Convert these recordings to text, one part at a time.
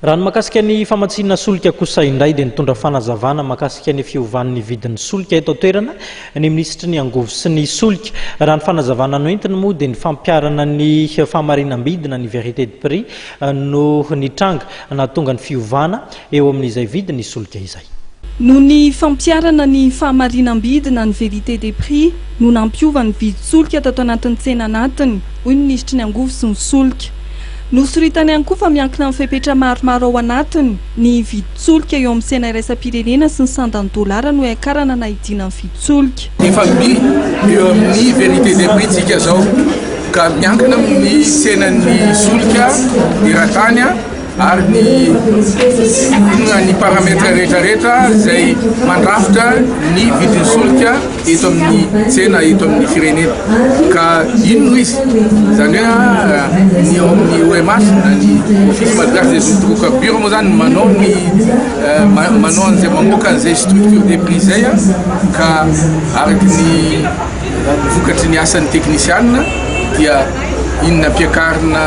Raha ny makasika ny famantsina solika kosa indray dia nitondra fanazavana makasika ny fiovan'ny vidin-tsolika eto an-toerana ny ministry ny angovo sy ny solika. Raha ny fanazavana nentiny moa dia ny fampiarana ny fahamarinam-bidy na ny vérité de prix no Nitondra nahatonga ny fiovana eo amin'izay vidy ny solika izay. No ny fampiarana ny fahamarinam-bidy na ny vérité des prix no nampiova ny vidin-tsolika tato anatin'ny tsena anatiny, hoy ny ministry ny angovo sy ny solika. Nosoritany ihany koa fa miankina amin'ny fepetra maromaro ao anatiny ny vidin-tsolika eo amin'ny tsena iraisam-pirenena sy ny $100 no iakarana na hidiana ny vidin-tsolika. Efa-by eo amin'ny vérité des prix tsika zao ka miankina amin'ny tsenan'ny solika iratany ary ny parametra rehetrarehetra zay mandrafitra ny vidin'ny solika eto amin'ny tsena eto amin'ny firenena ka inona izy zany hoe ny eo amin'ny OMH na ny office malagasy des outils bureau moa zany manao an'izay mamoaka an'izay structure des prix zay ka araky ny vokatry ny asan'ny teknisianina dia inona ampiakarina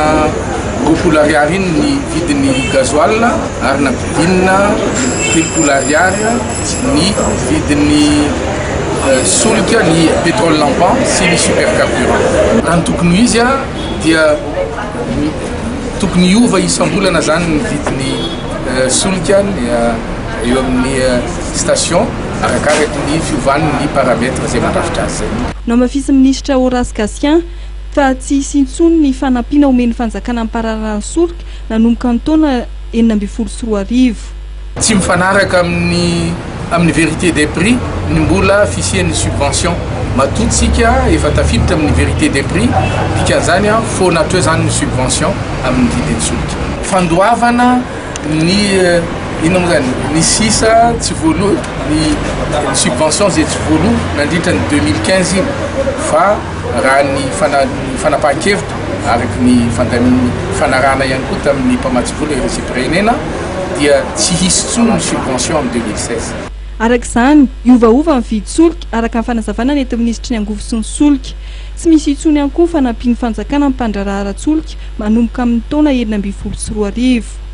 $10 iny ny vidin'ny gasoil ary nampidinina $10 ny vidin'ny solika ny pétrole lampant sy ny supercarburant. Raha ny tokony izy dia tokony hiova isambolana zany ny vidin'ny solika eo amin'ny station arakaraky ny fiovan'ny ny parametre zay mandrafitra azy zay. Namafisy ministra Raha fa tsy hisy intsony ny fanampiana omeny fanjakana ampararana solika nanomboka ny taona 2024. Tsy mifanaraka amin'ny vérité des prix ny mbola fisian'ny subvention matotsika efa tafiditra amin'ny vérité des prix dikan'izany foana atao zany ny subvention amin'ny vidin'ny solika. Fandoavana ny ino moa zany ny sisa tsy voaloha ny subvention zay tsy voaloha nandritra ny 2015 fa raha ny fanapahan-kevitra araky ny fanarana ihany koa tamin'ny mpamatsy vola iresim-pirenena dia tsy hisy intsony ny subvention amin'ny 2016. Araka izany iovaova ny vidin-tsolika araka ny fanazavana ny eto ministry ny angovo sy ny solika. Tsy misy intsony ihany koa fanampiany fanjakana amin'ny mpandraraha ara-tsolika manomboka amin'ny taona 2022.